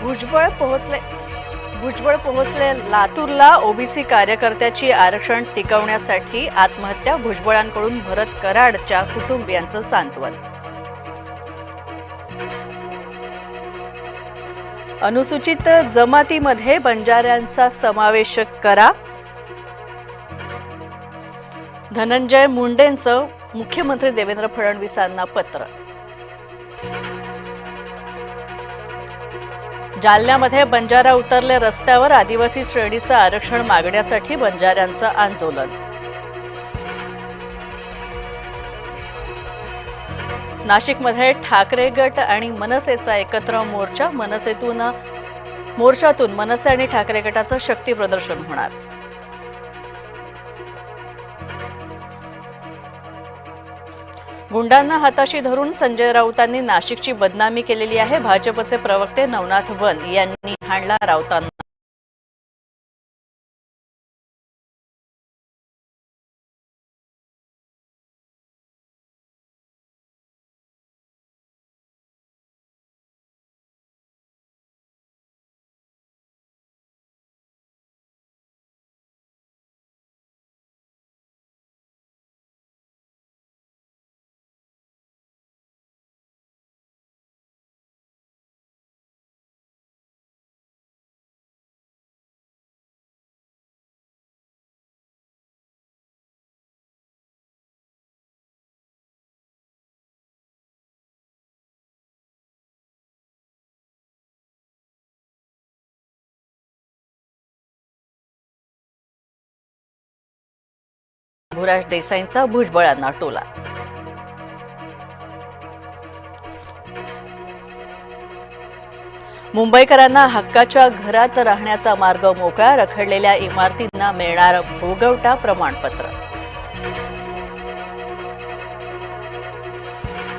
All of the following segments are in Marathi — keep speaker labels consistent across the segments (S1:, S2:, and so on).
S1: भुजबळ पोहोचले लातूरला. ओबीसी कार्यकर्त्याची आरक्षण टिकवण्यासाठी आत्महत्या. भुजबळांकडून भरत कराडच्या कुटुंबियांचं सांत्वन. अनुसूचित जमातीमध्ये बंजाऱ्यांचा समावेश करा. धनंजय मुंडेंचं मुख्यमंत्री देवेंद्र फडणवीसांना पत्र. जालन्यामध्ये बंजारा उतरले रस्त्यावर. आदिवासी श्रेणीचं आरक्षण मागण्यासाठी बंजाऱ्यांचं आंदोलन. नाशिकमध्ये ठाकरे गट आणि मनसेचा एकत्र मोर्चा. मोर्चातून मनसे आणि ठाकरे गटाचं शक्ती प्रदर्शन होणार. गुंडांना हाताशी धरून संजय राऊतांनी नाशिकची बदनामी केलेली आहे. भाजपचे प्रवक्ते नवनाथ वन यांनी हाणला राऊतांना. भुराज देसाईंचा भुजबळांना टोला. मुंबईकरांना हक्काच्या घरात राहण्याचा मार्ग मोकळा. रखडलेल्या इमारतींना मिळणार भोगवटा प्रमाणपत्र.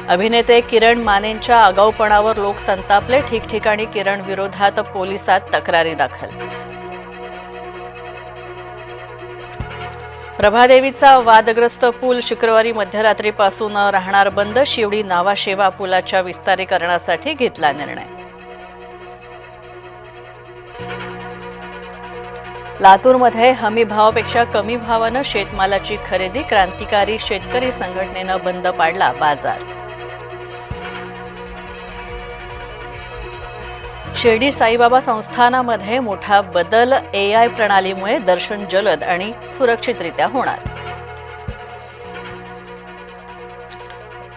S1: अभिनेते किरण मानेंच्या आगाऊपणावर लोक संतापले. ठिकठिकाणी किरण विरोधात पोलिसात तक्रारी दाखल. प्रभादेवीचा वादग्रस्त पूल शुक्रवारी मध्यरात्रीपासून राहणार बंद. शिवडी नावाशेवा पुलाच्या विस्तारीकरणासाठी घेतला निर्णय. लातूरमध्ये हमी भावापेक्षा कमी भावानं शेतमालाची खरेदी. क्रांतिकारी शेतकरी संघटनेनं बंद पाडला बाजार. शिर्डी साईबाबा संस्थानामध्ये मोठा बदल. AI प्रणालीमुळे दर्शन जलद आणि सुरक्षितरित्या होणार.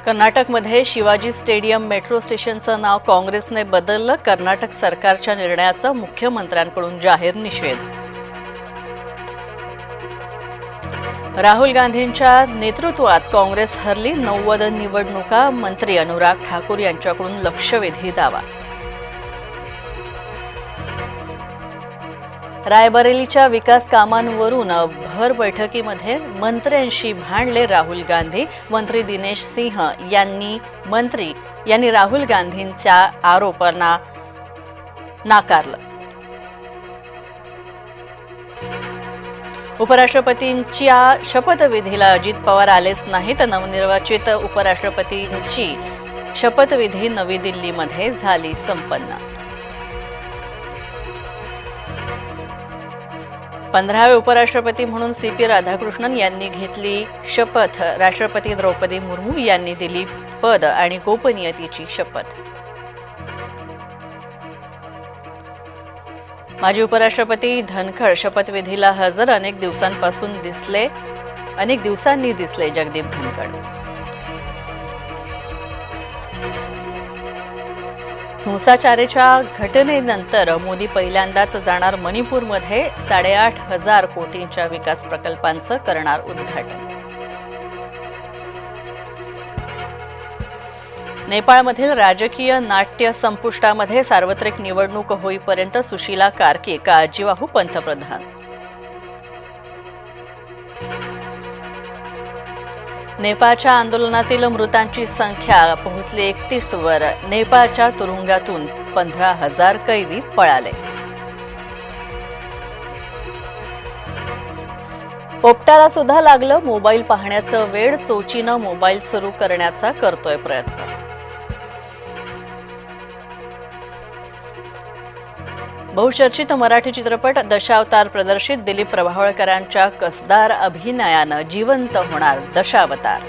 S1: कर्नाटकमध्ये शिवाजी स्टेडियम मेट्रो स्टेशनचं नाव काँग्रेसने बदललं. कर्नाटक सरकारच्या निर्णयाचा मुख्यमंत्र्यांकडून जाहीर निषेध. राहुल गांधींच्या नेतृत्वात काँग्रेस हरली. 90 निवडणुका. मंत्री अनुराग ठाकूर यांच्याकडून लक्षवेधी दावा. रायबरेलीच्या विकास कामांवरून भर बैठकीमध्ये मंत्र्यांशी भांडले राहुल गांधी. मंत्री दिनेश सिंह यांनी राहुल गांधींच्या आरोपांना नाकारलं. उपराष्ट्रपतींच्या शपथविधीला अजित पवार आलेच नाहीत. नवनिर्वाचित उपराष्ट्रपतींची शपथविधी नवी दिल्लीमध्ये झाली संपन्न. 15वे उपराष्ट्रपती म्हणून CP राधाकृष्णन यांनी घेतली शपथ. राष्ट्रपती द्रौपदी मुर्मू यांनी दिली पद आणि गोपनीयतेची शपथ. माजी उपराष्ट्रपती धनखड शपथविधीला हजर. अनेक दिवसांनी दिसले जगदीप धनखड. हिंसाचाराच्या घटनेनंतर मोदी पहिल्यांदाच जाणार मणिपूरमध्ये. 8,500 कोटींच्या विकास प्रकल्पांचं करणार उद्घाटन. नेपाळमधील राजकीय नाट्य संपुष्टामध्ये. सार्वत्रिक निवडणूक होईपर्यंत सुशीला कार्की काळजीवाहू पंतप्रधान. नेपाळच्या आंदोलनातील मृतांची संख्या पोहोचली 31 वर. नेपाळच्या तुरुंगातून 15,000 कैदी पळाले. पोपटाला सुद्धा लागलं मोबाईल पाहण्याचं वेड, सोचीनं मोबाईल सुरू करण्याचा करतोय प्रयत्न. बहुचर्चित मराठी चित्रपट दशावतार प्रदर्शित. दिलीप प्रभावळकरांच्या कसदार अभिनयानं जिवंत होणार दशावतार.